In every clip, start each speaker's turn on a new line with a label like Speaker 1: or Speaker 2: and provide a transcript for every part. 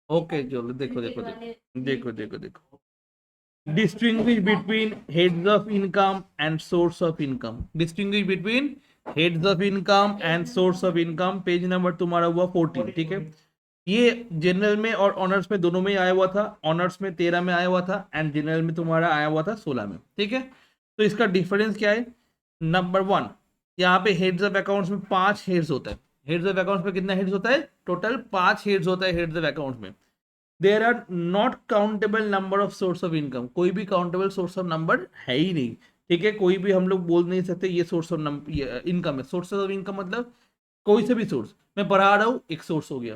Speaker 1: Okay चलो देखो देखो देखो देखो देखो देखो distinguish between heads of income and source of income. Distinguish between heads of income and source of income. Page number तुम्हारा हुआ 14, ठीक है। ये जनरल में और ऑनर्स में दोनों में आया हुआ था। ऑनर्स में 13 में आया हुआ था एंड जनरल में तुम्हारा आया हुआ था 16 में, ठीक है। तो इसका डिफरेंस क्या है? नंबर वन, यहाँ पे हेड्स ऑफ अकाउंट्स में 5 हेड्स होता है। हेड्स ऑफ अकाउंट्स में कितना हेड्स होता है? टोटल 5 हेड्स होता है हेड्स ऑफ अकाउंट्स में। There are not countable number of source of income. कोई भी काउंटेबल सोर्स ऑफ नंबर है ही नहीं, ठीक है। कोई भी हम लोग बोल नहीं सकते ये सोर्स ऑफ इनकम है। सोर्स ऑफ इनकम मतलब कोई से भी सोर्स। मैं पढ़ा रहा हूँ, एक सोर्स हो गया,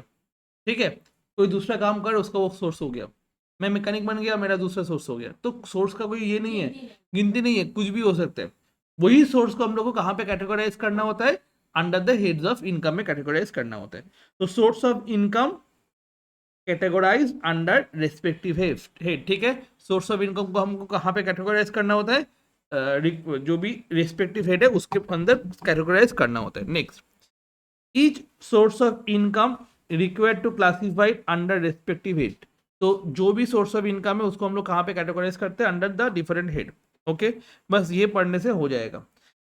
Speaker 1: ठीक है। कोई दूसरा काम कर, उसका वो सोर्स हो गया। मैं मैकेनिक बन गया, मेरा दूसरा सोर्स हो गया। तो सोर्स का कोई ये नहीं है, गिनती नहीं है, कुछ भी हो सकता है। वही सोर्स को हम लोग को कहाँ पे कैटेगराइज करना होता है? Under the heads of income में कैटेगराइज करना होता है। तो source of income categorise under respective head, ठीक है। सोर्स ऑफ इनकम को हमको कहाँ पे कैटेगराइज करना होता है? जो भी रेस्पेक्टिव हेड है उसके अंदर कैटेगराइज करना होता है। Next, each source of income required to classified under respective head. तो जो भी सोर्स ऑफ इनकम है उसको हम लोग कहाँ पे कैटेगराइज करते हैं? Under the different head. Okay, बस ये पढ़ने से हो जाएगा।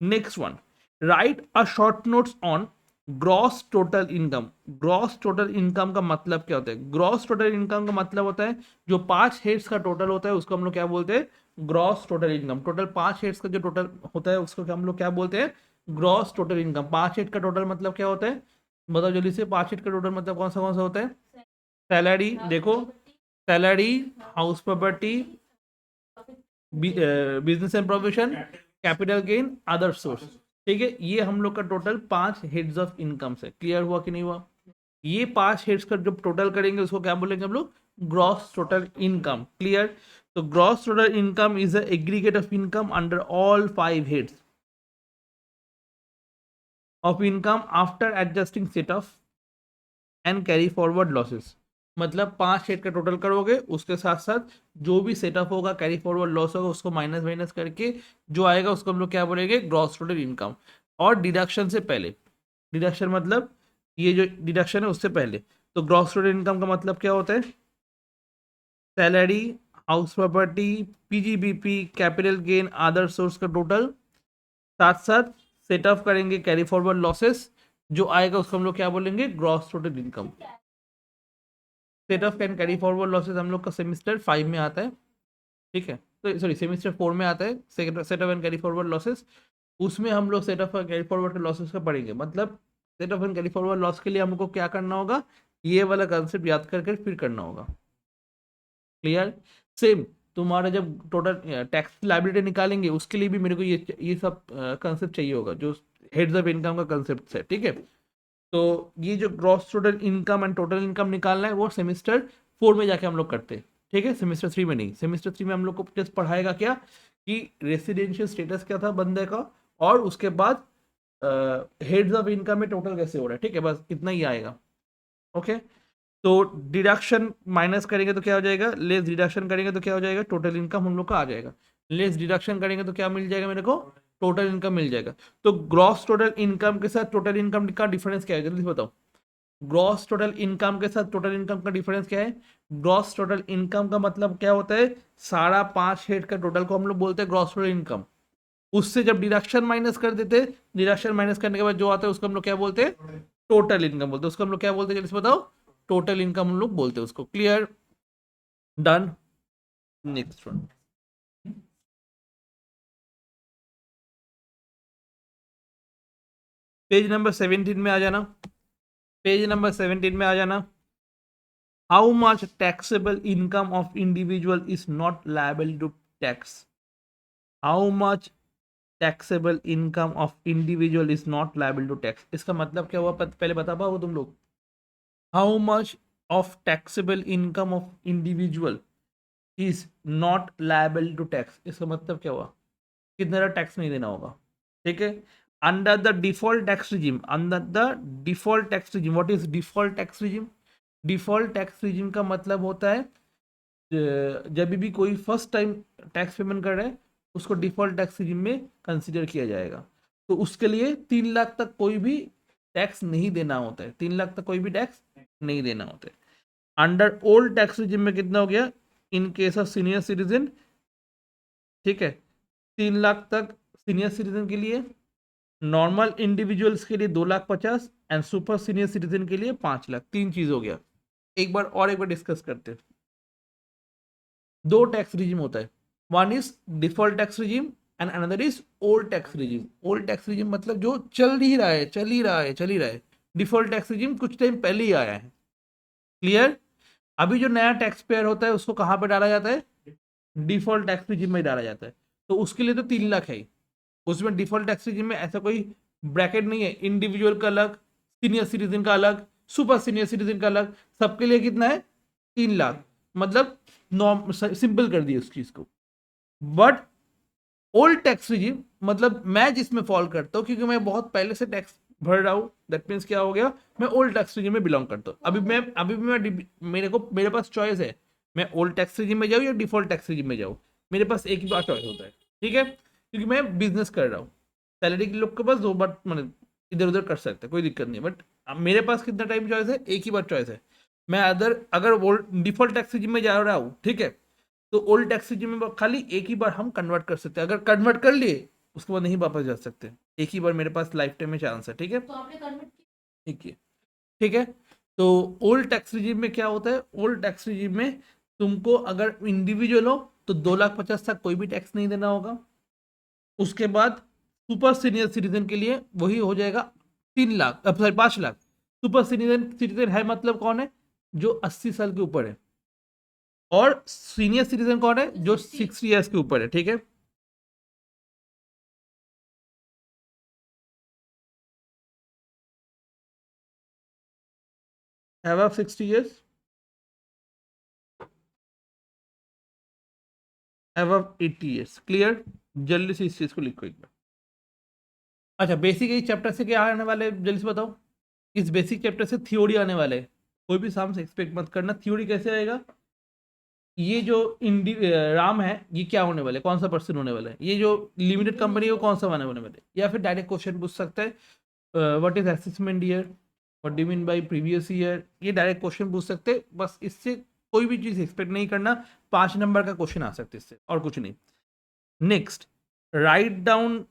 Speaker 1: Next one, right a short notes on gross total income. Gross total income का मतलब क्या होता है? ग्रॉस टोटल इनकम का मतलब होता है जो 5 हेड्स का टोटल होता है उसको हम लोग क्या बोलते हैं? Gross total income. Total 5 heads का जो टोटल होता है उसको हम लोग क्या बोलते हैं? Gross total income. 5 हेड का टोटल मतलब क्या होता है? बताओ जल्दी से। 5 हेड का टोटल मतलब कौन सा होता है? सैलरी, देखो, salary, house property, business and provision, capital gain, other source, ठीक है। ये हम लोग का टोटल 5 हेड्स ऑफ इनकम से। क्लियर हुआ कि नहीं हुआ? ये 5 हेड्स का जब टोटल करेंगे उसको क्या बोलेंगे हम लोग? Gross total income. क्लियर? तो gross total income is the aggregate of income under all 5 heads of income after adjusting set of and carry forward losses. मतलब 5 शेड का टोटल करोगे, उसके साथ साथ जो भी सेटअप होगा, कैरी फॉरवर्ड लॉस होगा, उसको माइनस माइनस करके जो आएगा उसको हम लोग क्या बोलेंगे? Gross total income. और डिडक्शन से पहले, डिडक्शन मतलब ये जो डिडक्शन है उससे पहले। तो ग्रॉस टोटल इनकम का मतलब क्या होता है? Salary, house property, PGBP, capital gain, other source का टोटल, साथ साथ सेटअप करेंगे कैरी फॉरवर्ड लॉसेस, जो आएगा उसको हम लोग क्या बोलेंगे? Gross total income. Set of can carry forward losses हम लोग का सेमिस्टर 5 में आता है, ठीक है। तो सॉरी, सेमिस्टर 4 में आता है set of and carry forward losses. उसमें हम लोग सेट ऑफ कैरी फॉरवर्ड के लॉसेस का पढ़ेंगे। मतलब set of and carry forward loss के लिए हमको क्या करना होगा? ये वाला कंसेप्ट याद करके फिर करना होगा। क्लियर? सेम तुम्हारा जब टोटल टैक्स लायबिलिटी निकालेंगे उसके लिए भी मेरे को ये सब कंसेप्ट चाहिए होगा जो हेड्स ऑफ इनकम का कंसेप्ट है, ठीक है। तो ये जो gross total income and total income निकालना है वो सेमिस्टर 4 में जाके हम लोग करते हैं, ठीक है। सेमिस्टर 3 में नहीं। सेमिस्टर 3 में हम लोग को जस्ट पढ़ाएगा क्या कि रेसिडेंशियल स्टेटस क्या था बंदे का, और उसके बाद हेड्स ऑफ इनकम में टोटल कैसे हो रहा है, ठीक है। बस इतना ही आएगा। ओके, तो डिडक्शन माइनस करेंगे तो क्या हो जाएगा? लेस डिडक्शन करेंगे तो क्या हो जाएगा? टोटल इनकम हम लोग का आ जाएगा। लेस डिडक्शन करेंगे तो क्या मिल जाएगा मेरे को? टोटल इनकम मिल जाएगा। तो ग्रॉस टोटल इनकम के साथ टोटल इनकम का डिफरेंस क्या है? जल्दी से बताओ। ग्रॉस टोटल इनकम के साथ टोटल इनकम का डिफरेंस क्या है? ग्रॉस टोटल इनकम का मतलब क्या होता है? सारा 5 हेड का टोटल को हम लोग बोलते हैं ग्रॉस टोटल इनकम। उससे जब डिडक्शन माइनस कर देते, डिडक्शन माइनस करने के बाद जो आता है उसको हम लोग क्या बोलते हैं? टोटल इनकम बोलते हैं। उसको हम लोग क्या बोलते हैं? जल्दी से बताओ। टोटल इनकम हम लोग बोलते हैं उसको। Clear? Done. Next one, page number 17 में आ जाना। पेज नंबर 17 में आ जाना। How much taxable income of individual is not liable to tax. How much taxable income of individual is not liable to tax. इसका मतलब क्या हुआ? पहले बता पाओ तुम लोग। How much of taxable income of individual is not liable to tax. इसका मतलब क्या हुआ? कितना टैक्स नहीं देना होगा, ठीक है। Under the default tax regime, under the default tax regime. What is default tax regime? Default tax regime का मतलब होता है जब भी कोई फर्स्ट टाइम टैक्स पेमेंट कर रहा है उसको डिफॉल्ट टैक्स रिजिम में कंसिडर किया जाएगा। तो उसके लिए 3 लाख तक कोई भी टैक्स नहीं देना होता है। 3 लाख तक कोई भी टैक्स नहीं देना होता है। अंडर ओल्ड टैक्स रिजिम में कितना हो गया in case of senior citizen, ठीक है, 3 लाख तक सीनियर सिटीजन के लिए, नॉर्मल इंडिविजुअल्स के लिए 2,50,000 एंड सुपर सीनियर सिटीजन के लिए 5 लाख। 3 चीज हो गया। एक बार डिस्कस करते हैं। 2 टैक्स रिजिम होता है, one is default tax regime and another is old tax regime. Old tax regime मतलब जो चल ही रहा है। डिफॉल्ट टैक्स रिजिम कुछ टाइम पहले ही आया है। क्लियर? अभी जो नया टैक्स पेयर होता है उसको कहाँ पे डाला जाता है? डिफॉल्ट टैक्स रिजिम में डाला जाता है। तो उसके लिए तो 3 लाख है। उसमें डिफॉल्ट टैक्स रिजिम में ऐसा कोई ब्रैकेट नहीं है, इंडिविजुअल का अलग, सीनियर सिटीजन का अलग, सुपर सीनियर सिटीजन का अलग, सबके लिए कितना है? 3 लाख। मतलब नॉर्म सिंपल कर दिया उस चीज को। बट ओल्ड टैक्स रिजिम मतलब मैं जिसमें फॉल करता हूँ, क्योंकि मैं बहुत पहले से टैक्स भर रहा हूँ, दैट मीन्स क्या हो गया, मैं ओल्ड टैक्स रिजिम में बिलोंग करता हूँ। अभी भी मेरे पास चॉइस है, मैं ओल्ड टैक्स रिजिम में जाऊँ या डिफॉल्ट टैक्स रिजिम में जाऊँ। मेरे पास एक ही बार चॉइस होता है, ठीक है, क्योंकि मैं बिजनेस कर रहा हूँ। सैलरी के लोग के पास 2 बार मतलब इधर उधर कर सकते हैं, कोई दिक्कत नहीं है। बट मेरे पास कितना टाइम चॉइस है? एक ही बार चॉइस है। मैं अगर डिफॉल्ट टैक्स रिजिम में जा रहा हूँ, ठीक है, तो ओल्ड टैक्स रिजिम में खाली एक ही बार हम कन्वर्ट कर सकते हैं। अगर कन्वर्ट कर लिए उसके बाद नहीं वापस जा सकते। एक ही बार मेरे पास लाइफ टाइम में चांस है, ठीक है।
Speaker 2: तो आपने कन्वर्ट
Speaker 1: ठीक है, ठीक है। तो ओल्ड टैक्स रिजिम में क्या होता है? ओल्ड टैक्स रिजिम में तुमको अगर इंडिविजुअल हो तो 2,50,000 तक कोई भी टैक्स नहीं देना होगा। उसके बाद सुपर सीनियर सिटीजन के लिए वही हो जाएगा 3 lakh, sorry 5 lakh. Super senior citizen है मतलब कौन है? जो 80 साल के ऊपर है। और सीनियर सिटीजन कौन है? जो 60 ईयर्स के ऊपर है, ठीक है। above 60 years, above 80 years। Clear? जल्दी से इस चीज को लिखो एक बार। अच्छा, बेसिक इस चैप्टर से क्या आने वाले जल्दी से बताओ। इस बेसिक चैप्टर से थ्योरी आने वाले हैं। कोई भी साम से एक्सपेक्ट मत करना। थ्योरी कैसे आएगा? ये जो राम है, ये क्या होने वाले, कौन सा पर्सन होने वाला है? ये जो लिमिटेड कंपनी है वो कौन सा होने वाले? या फिर डायरेक्ट क्वेश्चन पूछ सकता है, what is assessment year, what do mean by previous year. ये डायरेक्ट क्वेश्चन पूछ सकते हैं। बस इससे कोई भी चीज एक्सपेक्ट नहीं करना। 5 नंबर का क्वेश्चन आ सकते इससे, और कुछ नहीं। Next, write down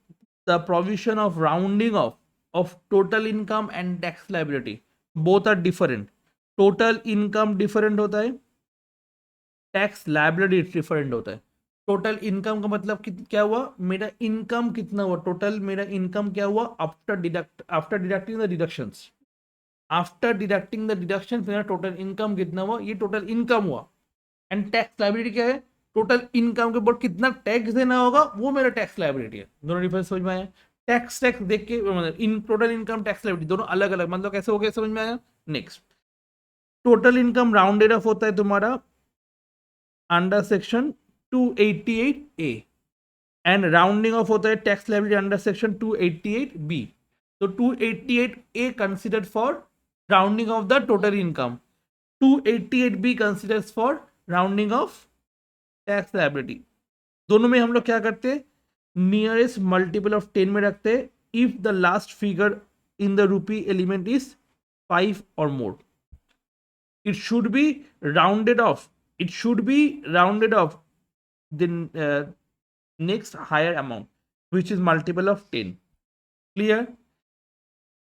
Speaker 1: the provision of rounding off total income and tax liability. Both are different. Total income different होता है, टैक्स लायबिलिटी डिफरेंट होता है। टोटल इनकम का मतलब क्या हुआ? मेरा इनकम कितना हुआ, टोटल मेरा इनकम क्या हुआ after deducting the deductions. After deducting the deduction मेरा टोटल इनकम कितना हुआ, ये टोटल इनकम हुआ। एंड टैक्स लायबिलिटी क्या है? टोटल इनकम के ऊपर कितना टैक्स देना होगा, वो मेरा टैक्स लायबिलिटी है। दोनों डिफरेंस समझ में आया? टैक्स देख के मतलब in total income tax liability दोनों अलग अलग, मतलब कैसे हो गया, समझ में आया? Next, total income rounded off होता है तुम्हारा under section 288A, and rounding off होता है tax liability under section 288B। तो 288A considered for rounding off the total income, 288B considers for rounding off tax liability. दोनों में हम लोग क्या करते हैं? नियरेस्ट मल्टीपल ऑफ 10 में रखते हैं if the last figure in the rupee element is 5 और more. It should be rounded off, it should be rounded off the next higher amount which is multiple of 10। clear?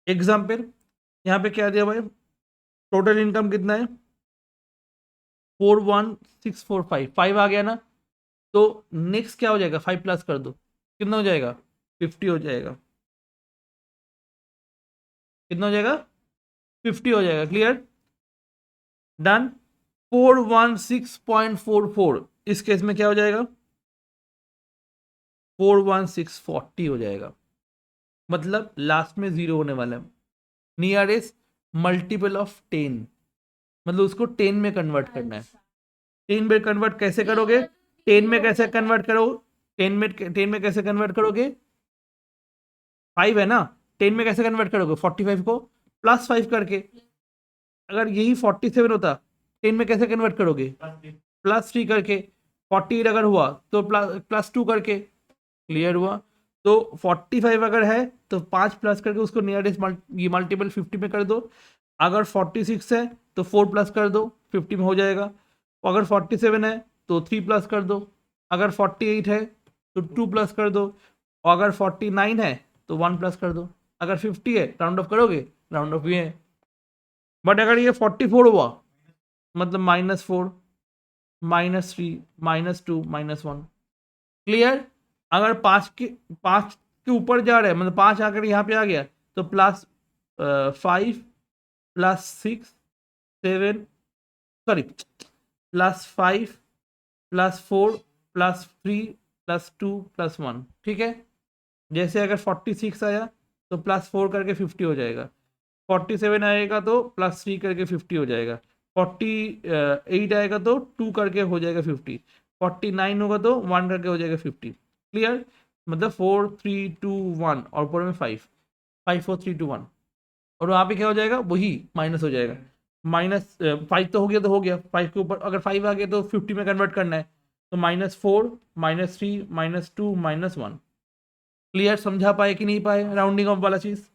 Speaker 1: Example यहाँ पे क्या दिया भाई? Total income कितना है? 41645, 5 आ गया ना। तो नेक्स्ट क्या हो जाएगा? 5 प्लस कर दो, कितना हो जाएगा? 50 हो जाएगा। कितना हो जाएगा? 50 हो जाएगा। क्लियर? डन। 416.44 इस केस में क्या हो जाएगा? 41640 हो जाएगा। मतलब लास्ट में 0 होने वाला है। नियरेस्ट मल्टीपल ऑफ 10, मतलब उसको 10 में कन्वर्ट करना है। 10 में कन्वर्ट कैसे करोगे? 10 में कैसे कन्वर्ट करो? 10 में कैसे कन्वर्ट करोगे? 5 है ना, 10 में कैसे कन्वर्ट करोगे? 45 को प्लस 5 करके। अगर यही 47 होता, 10 में कैसे कन्वर्ट करोगे? प्लस 3 करके। 48 अगर हुआ तो प्लस 2 करके। क्लियर हुआ? तो 45 अगर है तो 5 प्लस करके उसको नियरेस्ट ये मल्टीपल 50 में कर दो। अगर 46 है तो 4 प्लस कर दो 50 में हो जाएगा। अगर 47 है तो 3 प्लस कर दो, अगर 48 है तो 2 प्लस कर दो, और अगर 49 है तो 1 प्लस कर दो। अगर 50 है राउंड ऑफ करोगे, राउंड ऑफ भी है। बट अगर ये 44 हुआ मतलब -4, -3, -2, -1। क्लियर? अगर 5 के ऊपर जा रहा है मतलब 5 आकर यहाँ पे आ गया तो +5 +6 7, सॉरी +5 +4 +3 +2 +1। ठीक है, जैसे अगर 46 आया तो +4 करके 50 हो जाएगा, 47 आएगा तो +3 करके 50 हो जाएगा, 48 आएगा तो 2 करके हो जाएगा 50, 49 होगा तो 1 करके हो जाएगा 50। क्लियर? मतलब 4 3 2 1 और ऊपर में 5 5 4 3 2 1, और वहाँ पे क्या हो जाएगा, वही माइनस हो जाएगा। -5 तो हो गया 5 के ऊपर अगर 5 आ गया तो 50 में कन्वर्ट करना है, तो -4 -3 -2 -1। क्लियर? समझा पाए कि नहीं पाए राउंडिंग ऑफ वाला चीज?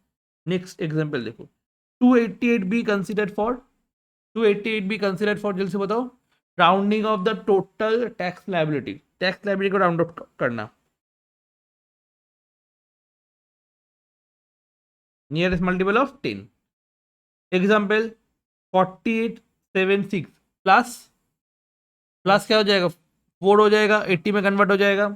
Speaker 1: नेक्स्ट एग्जांपल देखो, 288 be considered for 288 be considered for, जल्दी से बताओ। Rounding off the total tax liability, tax liability को राउंड ऑफ करना, nearest multiple of 10। Example 4876 plus plus क्या हो जाएगा, 4 हो जाएगा, 80 में कन्वर्ट हो जाएगा।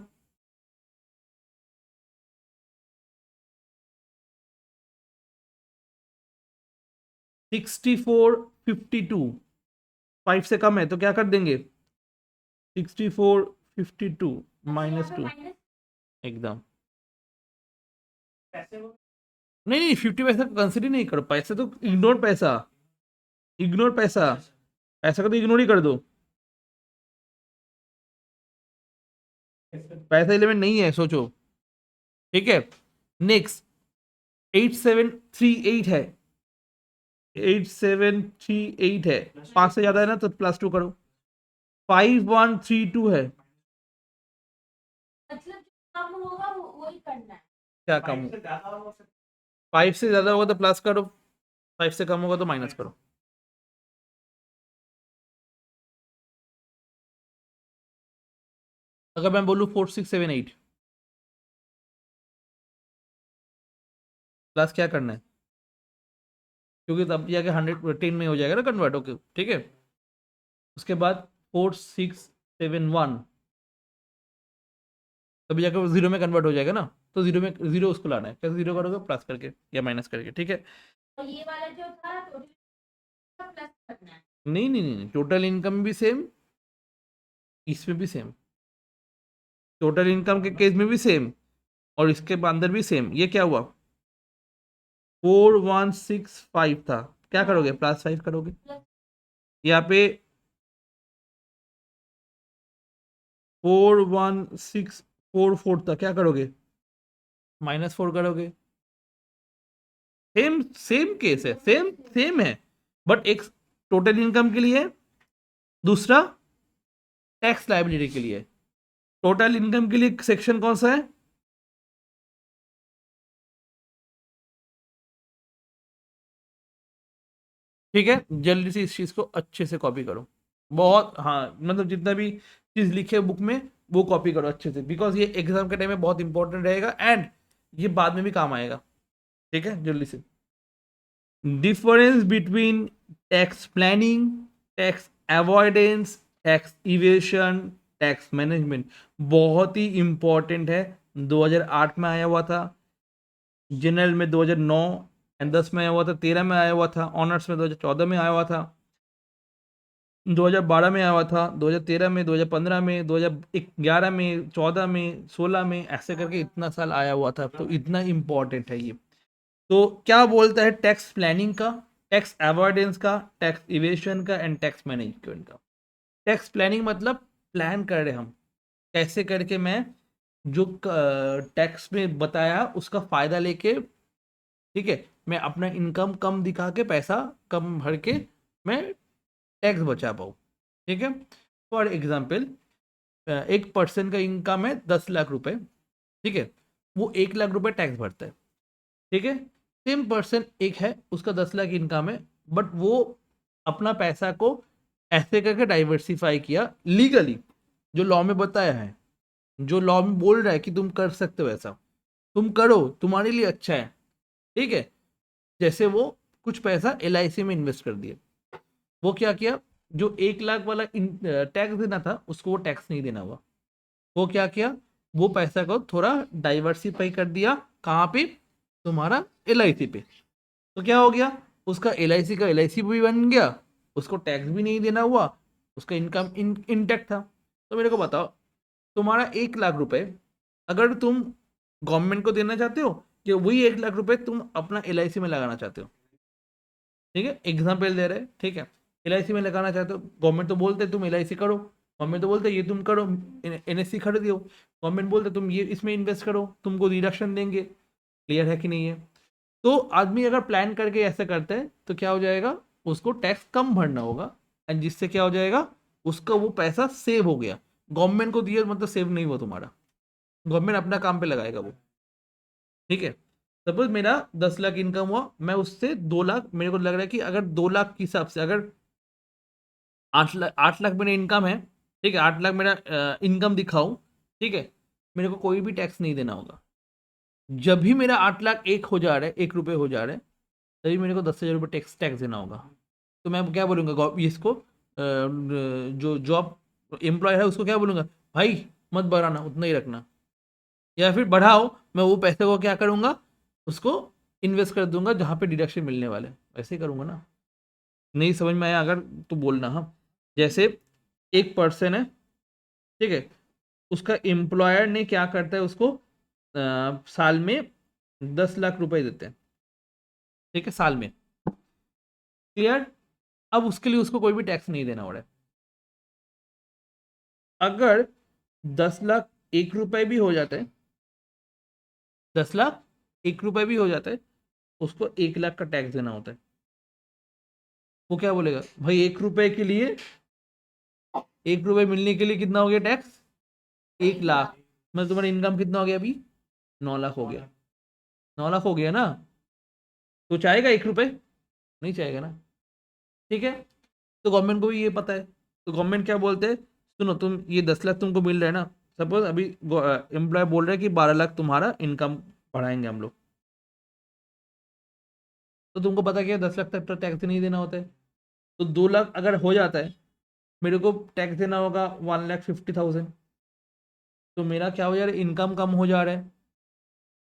Speaker 1: $64.52 5 से कम है तो क्या कर देंगे, 64.52 -2, एकदम। नहीं नहीं 50 पैसा कंसिडर नहीं करो, पैसा तो इग्नोर, पैसा इग्नोर, पैसा पैसा को तो इग्नोर ही कर दो, पैसा एलिमेंट नहीं है, सोचो। ठीक है, नेक्स्ट 8738 है, 8738 है, 5 से ज्यादा है ना तो +2 करो। 5132 है,
Speaker 2: मतलब कम होगा वही करना है।
Speaker 1: क्या कम, 5 से ज्यादा होगा तो प्लस करो, 5 से कम होगा तो माइनस करो। अगर मैं बोलूँ 4678 प्लस क्या करना है, क्योंकि तब जाके 110 में हो जाएगा ना कन्वर्ट। ओके ठीक है, उसके बाद 4671 तभी जाके वो जीरो में कन्वर्ट हो जाएगा ना, तो जीरो में जीरो उसको लाना है, कैसे जीरो करोगे, प्लस करके या माइनस करके। ठीक है,
Speaker 2: और ये वाला जो था टोटल प्लस करना है।
Speaker 1: नहीं नहीं नहीं, टोटल इनकम भी सेम, इसमें भी सेम, टोटल इनकम के केस में भी सेम और इसके अंदर भी सेम। ये क्या हुआ, 4165 था, क्या करोगे, +5 करोगे। यहाँ पे 41644 था, क्या करोगे, -4 करोगे। सेम सेम केस है, सेम सेम है, बट एक टोटल इनकम के लिए, दूसरा टैक्स लायबिलिटी के लिए। टोटल इनकम के लिए सेक्शन कौन सा है, ठीक है, जल्दी से इस चीज को अच्छे से कॉपी करो, बहुत, हाँ मतलब जितना भी चीज लिखे बुक में वो कॉपी करो अच्छे से, बिकॉज ये एग्जाम के टाइम में बहुत इंपॉर्टेंट रहेगा एंड ये बाद में भी काम आएगा। ठीक है, जल्दी से, difference between tax planning, tax avoidance, tax evasion, tax management, बहुत ही इंपॉर्टेंट है। 2008 में आया हुआ था, जनरल में 2009 एंड 10 में आया हुआ था, 13 में आया हुआ था, ऑनर्स में 2014 में आया हुआ था, 2012 में आया हुआ था, 2013 में, 2015 में, 2011 में, 14 में, 16 में, ऐसे करके इतना साल आया हुआ था, तो इतना इम्पोर्टेंट है ये। तो क्या बोलता है टैक्स प्लानिंग का, टैक्स अवॉइडेंस का, टैक्स इवेशन का एंड टैक्स मैनेजमेंट का। टैक्स प्लानिंग मतलब प्लान कर रहे हम, कैसे करके मैं जो टैक्स में बताया उसका फायदा लेके, ठीक है, मैं अपना इनकम कम दिखा के पैसा कम भर के मैं टैक्स बचा पाऊँ। ठीक है, फॉर एग्जाम्पल एक पर्सन का इनकम है 10 लाख रुपए, ठीक है, वो 1 लाख रुपए टैक्स भरता है। ठीक है, सेम पर्सन एक है, उसका 10 लाख इनकम है, बट वो अपना पैसा को ऐसे करके डाइवर्सिफाई किया लीगली, जो लॉ में बताया है, जो लॉ में बोल रहा है कि तुम कर सकते हो ऐसा, तुम करो, तुम्हारे लिए अच्छा है, ठीक है। जैसे वो कुछ पैसा LIC में इन्वेस्ट कर दिए, वो क्या किया, जो 1 लाख वाला टैक्स देना था उसको वो टैक्स नहीं देना हुआ, वो क्या किया, वो पैसा को थोड़ा डाइवर्सिफाई कर दिया, कहाँ पे, तुम्हारा LIC पे। तो क्या हो गया, उसका LIC का LIC भी बन गया, उसको टैक्स भी नहीं देना हुआ, उसका इनकम इंटैक्ट था। तो मेरे को बताओ, तुम्हारा 1 लाख रुपए अगर तुम गवर्नमेंट को देना चाहते हो, कि वही 1 लाख रुपए तुम अपना LIC में लगाना चाहते हो, ठीक है, एग्जाम्पल दे रहे हैं, ठीक है। LIC में लगाना चाहते हो, गवर्नमेंट तो बोलते तुम LIC करो, गवर्नमेंट तो बोलते ये तुम करो, NSE खरीदो, गवर्नमेंट बोलते तुम ये इसमें इन्वेस्ट करो, तुमको डिडक्शन देंगे। क्लियर है कि नहीं है? तो आदमी अगर प्लान करके ऐसा करता है तो क्या हो जाएगा, उसको टैक्स कम भरना होगा, एंड जिससे क्या हो जाएगा, उसका वो पैसा सेव हो गया। गवर्नमेंट को दिया मतलब सेव नहीं हुआ तुम्हारा, गवर्नमेंट अपना काम पे लगाएगा वो, ठीक है। सपोज मेरा 10 लाख इनकम हुआ, मैं उससे 2 लाख, मेरे को लग रहा है कि अगर 2 लाख के हिसाब से, अगर 8 लाख मेरा इनकम है, ठीक है, 8 लाख मेरा इनकम दिखाऊं, ठीक है, मेरे को कोई भी टैक्स नहीं देना होगा। जब भी मेरा 8 लाख एक हो जा रहा है, 1 रुपये हो जा रहा है, तभी मेरे को 10,000 रुपये टैक्स टैक्स देना होगा। तो मैं क्या बोलूँगा इसको, जो जॉब एम्प्लॉय है उसको क्या बोलूँगा, भाई मत बढ़ाना, उतना ही रखना, या फिर बढ़ाओ, मैं वो पैसे को क्या करूँगा, उसको इन्वेस्ट कर दूंगा जहाँ पे डिडक्शन मिलने वाले, ऐसे ही करूँगा ना। नहीं समझ में आया अगर तो बोलना। हाँ, जैसे एक पर्सन है, ठीक है, उसका एम्प्लॉयर ने क्या करता है, उसको साल में 10 लाख रुपए देते हैं, ठीक है, साल में। क्लियर? अब उसके लिए उसको कोई भी टैक्स नहीं देना हो रहा है। अगर 10 लाख 1 रुपए भी हो जाता है, 10 लाख 1 रुपए भी हो जाता है, उसको 1 लाख का टैक्स देना होता है। वो क्या बोलेगा, भाई 1 रुपए के लिए, 1 रुपए मिलने के लिए कितना हो गया टैक्स, 1 लाख। मतलब तुम्हारा इनकम कितना हो गया अभी, 9 लाख हो गया, 9 लाख हो गया ना। तो चाहेगा 1 रुपए, नहीं चाहेगा ना, ठीक है। तो गवर्नमेंट को भी ये पता है, तो गवर्नमेंट क्या बोलते हैं, सुनो तुम ये 10 लाख तुमको मिल रहा है ना, सपोज अभी एम्प्लॉय बोल रहा है कि 12 लाख तुम्हारा इनकम बढ़ाएंगे हम लोग, तो तुमको पता क्या 10 लाख तक तो टैक्स नहीं देना होता है। तो 2 लाख अगर हो जाता है, मेरे को टैक्स देना होगा 1,50,000। तो मेरा क्या हो जा रहा है, इनकम कम हो जा रहा है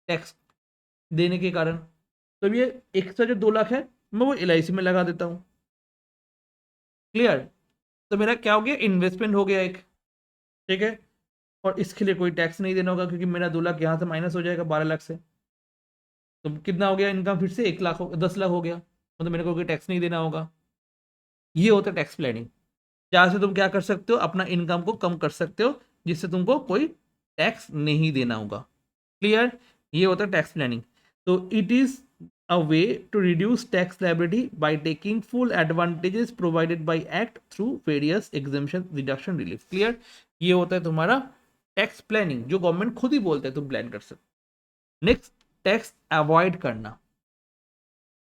Speaker 1: टैक्स देने के कारण। तो ये एक्स्ट्रा जो 2 लाख है, मैं वो LIC में लगा देता हूँ। क्लियर? तो मेरा क्या हो गया, इन्वेस्टमेंट हो गया एक, ठीक है। और इसके लिए कोई टैक्स नहीं देना होगा, क्योंकि मेरा 2 लाख यहाँ से माइनस हो जाएगा 12 लाख से। तो कितना हो गया इनकम, फिर से 1 लाख 10 लाख हो गया, मतलब मेरे को कोई टैक्स नहीं देना होगा। ये होता है टैक्स प्लानिंग, जहाँ से तुम क्या कर सकते हो, अपना इनकम को कम कर सकते हो, जिससे तुमको कोई टैक्स नहीं देना होगा। क्लियर? ये होता है टैक्स प्लानिंग। तो it is a way to reduce tax liability by taking full advantages provided by act through various exemption deduction relief. Clear? ये होता है तुम्हारा टैक्स प्लानिंग, जो गवर्नमेंट खुद ही बोलते हैं तुम प्लान कर सकते। नेक्स्ट, टैक्स अवॉइड करना।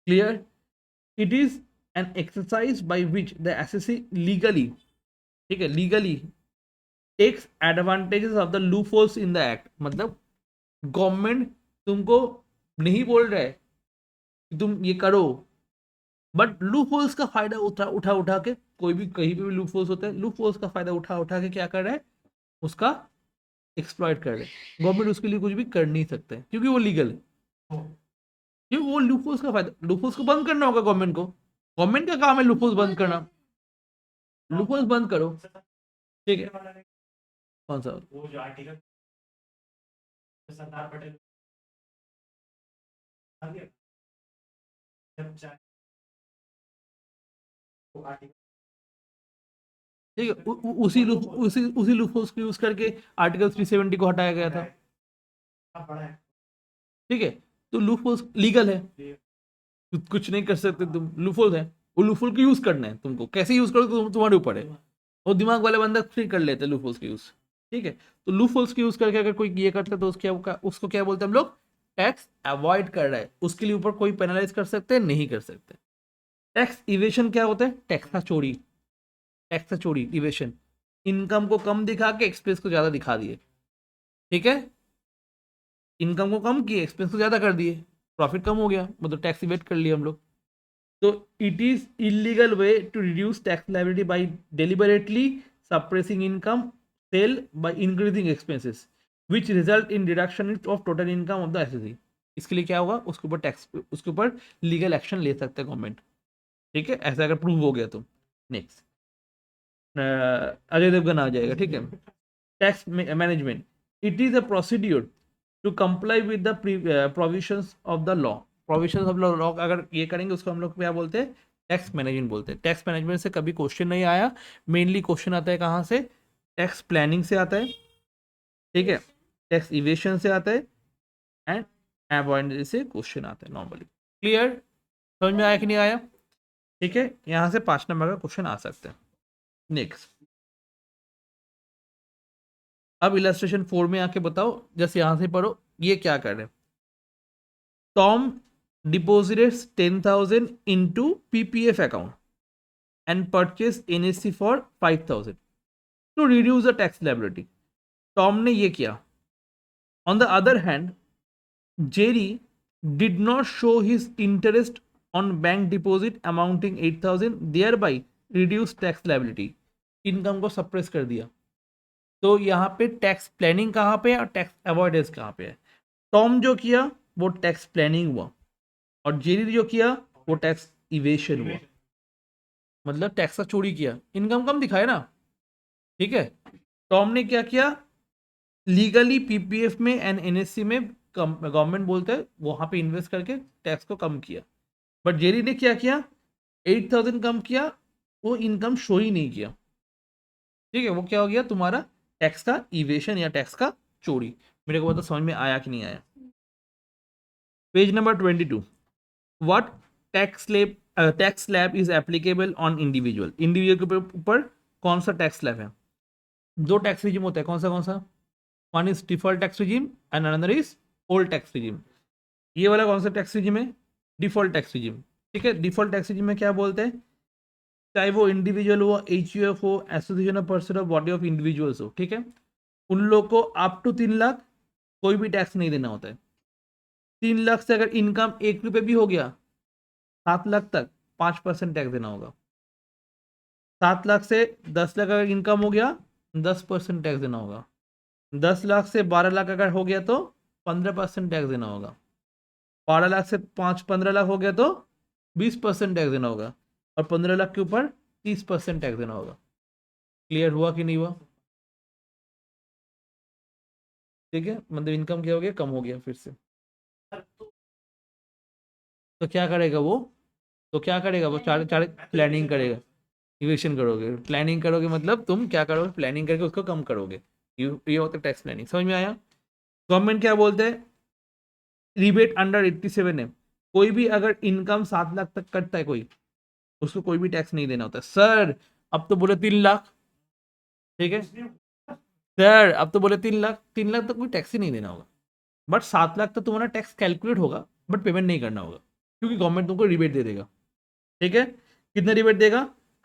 Speaker 1: Clear? It is an exercise by which the assessee legally, ठीक है, legally takes advantages of the loopholes in the act. मतलब गवर्नमेंट तुमको नहीं बोल रहा है कि तुम ये करो, बट लूपहोल्स का फायदा उठा उठा उठा के, कोई भी कहीं पे भी लूपहोल्स होते हैं, लूपहोल्स का फायदा उठा उठा के क्या कर रहा है, उसका एक्सप्लॉइट कर रहे हैं। गवर्नमेंट उसके लिए कुछ भी कर नहीं सकते क्योंकि वो लीगल है, क्योंकि वो लूपहोल्स का फायदा, लूपहोल्स को बंद करना होगा गवर्नमेंट को, गवर्नमेंट का काम है लूपहोल्स बंद करना। लूपहोल्स बंद करो, ठीक है। कौन सा?
Speaker 3: वो जो आर्टिकल सरदार पटेल जब वो आर्टिकल,
Speaker 1: ठीक है, उसी लूपहोल्स को यूज करके आर्टिकल 370 को हटाया गया था,
Speaker 3: पढ़ा है,
Speaker 1: ठीक है। तो लूपहोल्स लीगल है, कुछ नहीं कर सकते तुम, लूपहोल है, वो लूपहोल को यूज करना है तुमको, कैसे यूज करो तो तुम्हारे ऊपर है। वो दिमाग वाले बंदा फ्री कर लेते हैं लूपहोल्स के यूज, ठीक है। तो लूपहोल्स के यूज करके अगर कोई ये करता है तो उसको क्या बोलते हैं हम लोग, टैक्स अवॉइड कर रहा है, उसके लिए ऊपर कोई पेनलाइज कर सकते हैं, नहीं कर सकते। टैक्स इवेशन क्या होता है, टैक्स का चोरी, टैक्स से चोरी, इवेशन। इनकम को कम दिखा के एक्सपेंस को ज़्यादा दिखा दिए, ठीक है, इनकम को कम किए, एक्सपेंस को ज़्यादा कर दिए, प्रॉफिट कम हो गया, मतलब टैक्स इवेट कर लिया हम लोग। तो it is illegal way to reduce tax liability by deliberately suppressing income sale by increasing expenses which result in deduction of total income of the assessee. इसके लिए क्या होगा, उसके ऊपर टैक्स, उसके ऊपर लीगल एक्शन ले सकते हैं गवर्नमेंट, ठीक है, ऐसा अगर प्रूव हो गया तो। नेक्स्ट अजय देवगन आ जाएगा, ठीक है। Tax management, it is a procedure to comply with the provisions of the law. Provisions of law अगर ये करेंगे उसको हम लोग क्या बोलते हैं, टैक्स मैनेजमेंट बोलते हैं। टैक्स मैनेजमेंट से कभी क्वेश्चन नहीं आया, मेनली क्वेश्चन आता है कहाँ से, टैक्स प्लानिंग से आता है, ठीक है, टैक्स इवेशन से आता है एंड अवॉइडेंस से क्वेश्चन आता है नॉर्मली। क्लियर, समझ में आया कि नहीं आया, ठीक है, यहाँ से 5 नंबर का क्वेश्चन आ सकता है। नेक्स्ट, अब इलस्ट्रेशन 4 में आके बताओ, जैसे यहाँ से पढ़ो, ये क्या कर रहे हैं। Tom deposits 10,000 into PPF account and purchase NSC for 5,000 to reduce the tax liability. Tom ने ये किया। On the other hand, Jerry did not show his interest on bank deposit amounting 8,000, thereby reduce tax liability. Income को suppress कर दिया। तो यहाँ पे tax planning कहाँ पे है और टैक्स अवॉइडेंस कहाँ पे है। टॉम जो किया वो टैक्स प्लानिंग हुआ और जेरी जो किया वो टैक्स इवेशन हुआ, मतलब टैक्स का चोरी किया, इनकम कम दिखाए ना, ठीक है। टॉम ने क्या किया, लीगली पीपीएफ में एंड एनएससी में गवर्नमेंट बोलते हैं वहाँ पे इन्वेस्ट करके टैक्स को कम किया। बट जेरी ने क्या किया, 8,000 कम किया, वो इनकम शो ही नहीं किया, ठीक है। वो क्या हो गया तुम्हारा, टैक्स का इवेशन या टैक्स का चोरी। मेरे को बताओ समझ में आया कि नहीं आया। Page number 22, what tax slab is applicable on individual. Individual के ऊपर कौन सा टैक्स स्लैब है। 2 टैक्स रिजिम होता है, कौन सा, one is default tax regime and another is old tax regime. ये वाला कौन सा टैक्स रिजिम है, डिफॉल्ट टैक्स रिजिम, ठीक है। डिफॉल्ट टैक्स रिजिम में क्या बोलते हैं, चाहे वो इंडिविजुअल हो, एचयूएफ हो, एसोसिएशन ऑफ पर्सन हो, बॉडी ऑफ इंडिविजुअल्स हो, ठीक है, उन लोग को अप टू 3 लाख कोई भी टैक्स नहीं देना होता है। 3 लाख से अगर इनकम 1 रुपये भी हो गया, 7 लाख तक 5% टैक्स देना होगा। 7 लाख से 10 लाख अगर इनकम हो गया 10% टैक्स देना होगा। 10 लाख से 12 लाख अगर हो गया तो 15% टैक्स देना होगा। 12 लाख से 15 लाख हो गया तो 20% टैक्स देना होगा और 15 लाख के ऊपर 30% टैक्स देना होगा। क्लियर हुआ कि नहीं हुआ, ठीक है, मतलब इनकम क्या हो गया, कम हो गया फिर से। तो क्या करेगा वो, चार चार प्लानिंग करेगा, इवेशन करोगे, प्लानिंग करोगे, मतलब तुम क्या करोगे, प्लानिंग करके उसको कम करोगे, ये होता है टैक्स प्लानिंग। समझ में आया। गवर्नमेंट क्या बोलते हैं, रिबेट अंडर 87 है, कोई भी अगर इनकम 7 लाख तक करता है कोई, उसको कोई भी टैक्स नहीं देना होता। सर अब तो बोले 3 लाख, ठीक है सर, अब तो बोले 3 लाख तक कोई टैक्स ही नहीं देना होगा। बट 7 लाख तक तुम्हारा टैक्स कैलकुलेट होगा बट पेमेंट नहीं करना होगा, क्योंकि गवर्नमेंट तुमको रिबेट दे देगा, ठीक है। कितना रिबेट देगा,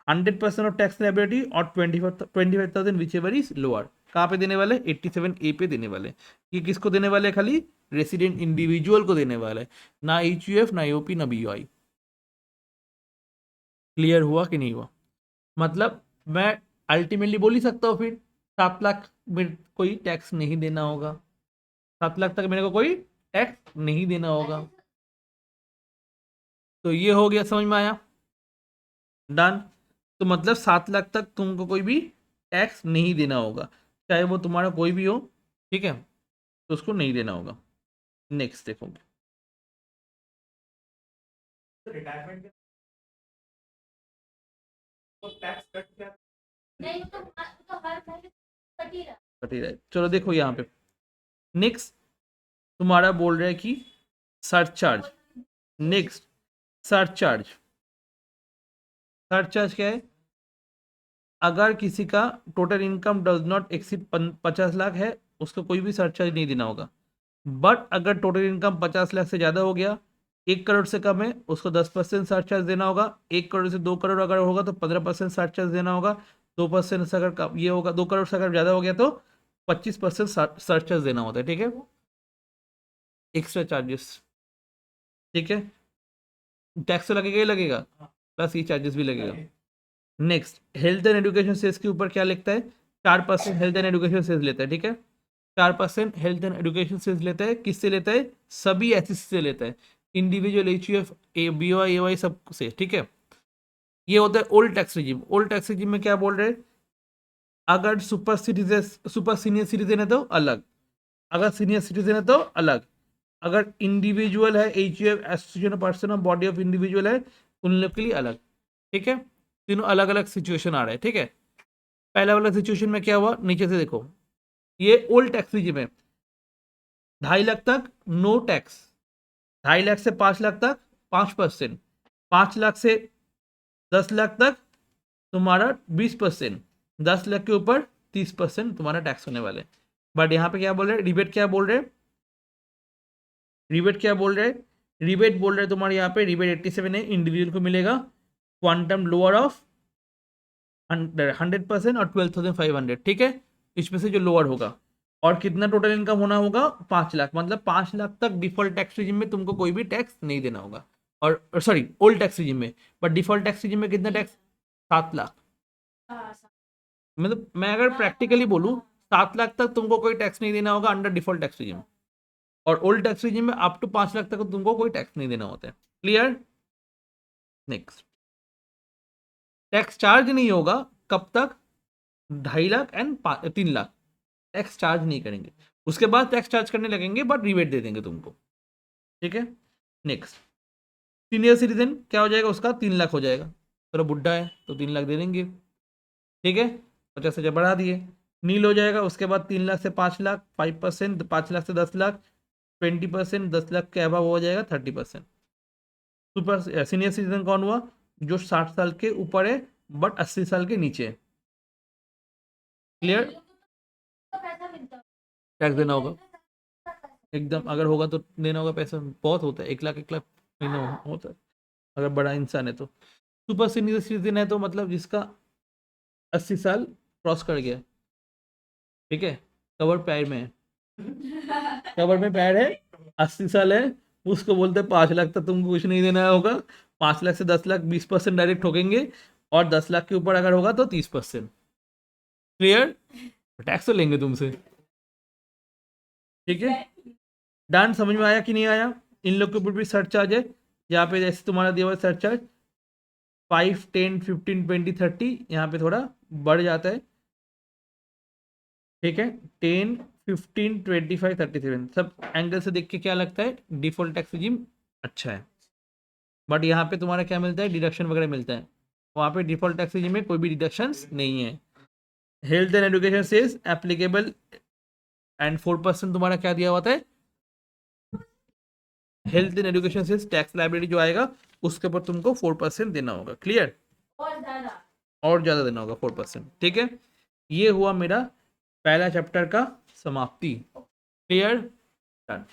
Speaker 1: 100% ऑफ टैक्स लायबिलिटी और 25,000 विच एवर इज लोअर। कहाँ पे देने वाले, 87A पे देने वाले। ये किसको देने वाले, खाली रेसिडेंट इंडिविजुअल को देने वाला है, ना एचयूएफ, ना यूपी, ना बीओआई। क्लियर हुआ कि नहीं हुआ। मतलब मैं अल्टीमेटली बोल ही सकता हूँ फिर 7 लाख में कोई टैक्स नहीं देना होगा, 7 लाख तक मेरे को कोई टैक्स नहीं देना होगा। तो ये हो गया, समझ में आया, डन। तो मतलब 7 लाख तक तुमको कोई भी टैक्स नहीं देना होगा, चाहे वो तुम्हारा कोई भी हो, ठीक है, तो उसको नहीं देना होगा। नेक्स्ट देखोगे,
Speaker 3: रिटायरमेंट के तो टैक्स कट क्या
Speaker 2: नहीं वो तो हर महीने कट ही रहा।
Speaker 1: कटी रहे। चलो देखो यहाँ पे नेक्स्ट तुम्हारा बोल रहा है कि सरचार्ज। नेक्स्ट सरचार्ज, सरचार्ज क्या है, अगर किसी का total income does not exceed 50 lakh है, उसको कोई भी सरचार्ज नहीं देना होगा। बट अगर टोटल इनकम 50 लाख से ज़्यादा हो गया, 1 करोड़ से कम है, उसको 10% सरचार्ज देना होगा। 1 करोड़ से 2 करोड़ अगर होगा तो 15% सरचार्ज देना होगा। 2% से अगर ये होगा 2 करोड़ से अगर ज़्यादा हो गया तो 25% सर्चेस देना होता है, ठीक है, एक्स्ट्रा चार्जेस, ठीक है, टैक्स तो लगेगा ही लगेगा, प्लस ये चार्जेस भी लगेगा। Next, health and education cess के ऊपर क्या लिखता है, 4% हेल्थ एंड एजुकेशन सेस लेता है, ठीक है, 4% हेल्थ एंड एजुकेशन सेस लेता है, किससे लेता है, सभी एसएस से लेता है, इंडिविजुअल, एचयूएफ, बीओआई, एओआई सब से, ठीक है। ये होता है old tax regime. Old tax regime में क्या बोल रहे हैं, अगर सुपर सीनियर सिटीजन है तो अलग, अगर सीनियर सिटीजन है तो अलग, अगर इंडिविजुअल है, एचयूएफ, एसोसिएशन पर्सन और बॉडी ऑफ इंडिविजुअल है, उन लोग के लिए अलग, ठीक है, तीनों अलग अलग सिचुएशन आ रहे हैं, ठीक है। पहला वाला सिचुएशन में क्या हुआ, नीचे से देखो, ये ओल्ड टैक्स रिजिम है, 2.5 लाख तक नो टैक्स, 2.5 लाख से 5 लाख तक 5%, 5 लाख से 10 लाख तक तुम्हारा 20%, 10 लाख के ऊपर 30% तुम्हारा टैक्स होने वाले। बट यहाँ पे क्या बोल रहे हैं, रिबेट क्या बोल रहे हैं, रिबेट क्या बोल रहे हैं, रिबेट बोल रहे हैं तुम्हारे यहाँ पे रिबेट 87 है, इंडिविजुअल को मिलेगा क्वांटम लोअर ऑफ 100% और 12,500, ठीक है, इसमें से जो लोअर होगा, और कितना टोटल इनकम होना होगा, 5 लाख, मतलब 5 लाख तक डिफॉल्ट टैक्स रिजिम में तुमको कोई भी टैक्स नहीं देना होगा, और सॉरी ओल्ड टैक्स रिजिम में, बट डिफॉल्ट टैक्स रिजिम में कितना टैक्स, 7 लाख, मतलब मैं अगर प्रैक्टिकली बोलूँ 7 लाख तक तुमको कोई टैक्स नहीं देना होगा अंडर डिफॉल्ट टैक्स रिजिम, और ओल्ड टैक्स रिजिम में अप टू 5 लाख तक तुमको कोई टैक्स नहीं देना होता है, क्लियर। नेक्स्ट, टैक्स चार्ज नहीं होगा कब तक, 2.5 lakh and 3 lakh tax charge नहीं करेंगे, उसके बाद टैक्स चार्ज करने लगेंगे बट रिबेट दे देंगे तुमको, ठीक है। नेक्स्ट, सीनियर सिटीजन क्या हो जाएगा, उसका 3 लाख हो जाएगा, थोड़ा बुढ़ा है तो 3 लाख दे देंगे, ठीक है, 50,000 बढ़ा दिए, नील हो जाएगा, उसके बाद 3 लाख से 5 लाख 5%, 5 लाख से 10 लाख 20%, 10 लाख के अबव हो जाएगा 30%। सुपर सीनियर सिटीजन कौन हुआ, जो 60 साल के ऊपर है बट 80 साल के नीचे है, क्लियर,
Speaker 2: पैसा मिलता है।
Speaker 1: टैक्स देना होगा एकदम, अगर होगा तो देना होगा, पैसा बहुत होता है, 1 लाख 1 लाख महीना होता है अगर बड़ा इंसान है तो। सुपर सीनियर सिटीजन है तो मतलब जिसका 80 साल क्रॉस कर गया, ठीक है, कवर पैर में है, कवर में पैर है, 80 साल है, उसको बोलते हैं 5 लाख तक तुमको कुछ नहीं देना होगा, 5 लाख से 10 लाख 20% डायरेक्ट ठोकेंगे, और 10 लाख के ऊपर अगर होगा तो 30%, क्लियर, टैक्स तो लेंगे तुमसे, ठीक है। डन, समझ में आया कि नहीं आया, इन लोग के ऊपर भी सर्च चार्ज है, यहाँ पे जैसे तुम्हारा दिया हुआ सर्च चार्ज 5, 10, 15, 20, 30, यहाँ पे थोड़ा बढ़ जाता है, ठीक है, 10, 15, 25, 37, सब एंगल से देख के क्या लगता है डिफॉल्ट टैक्स रिजिम अच्छा है, बट यहाँ पे तुम्हारा क्या मिलता है, डिडक्शन वगैरह मिलता है, वहाँ पे डिफॉल्ट टैक्स रिजिम में कोई भी डिडक्शंस नहीं है। Health and education says applicable and 4% तुम्हारा क्या दिया हुआ था, health and education says tax liability जो आएगा उसके ऊपर तुमको 4% देना होगा, क्लियर,
Speaker 2: और ज्यादा,
Speaker 1: और ज़्यादा देना होगा 4%, ठीक है। ये हुआ मेरा पहला चैप्टर का समाप्ति, क्लियर, डन।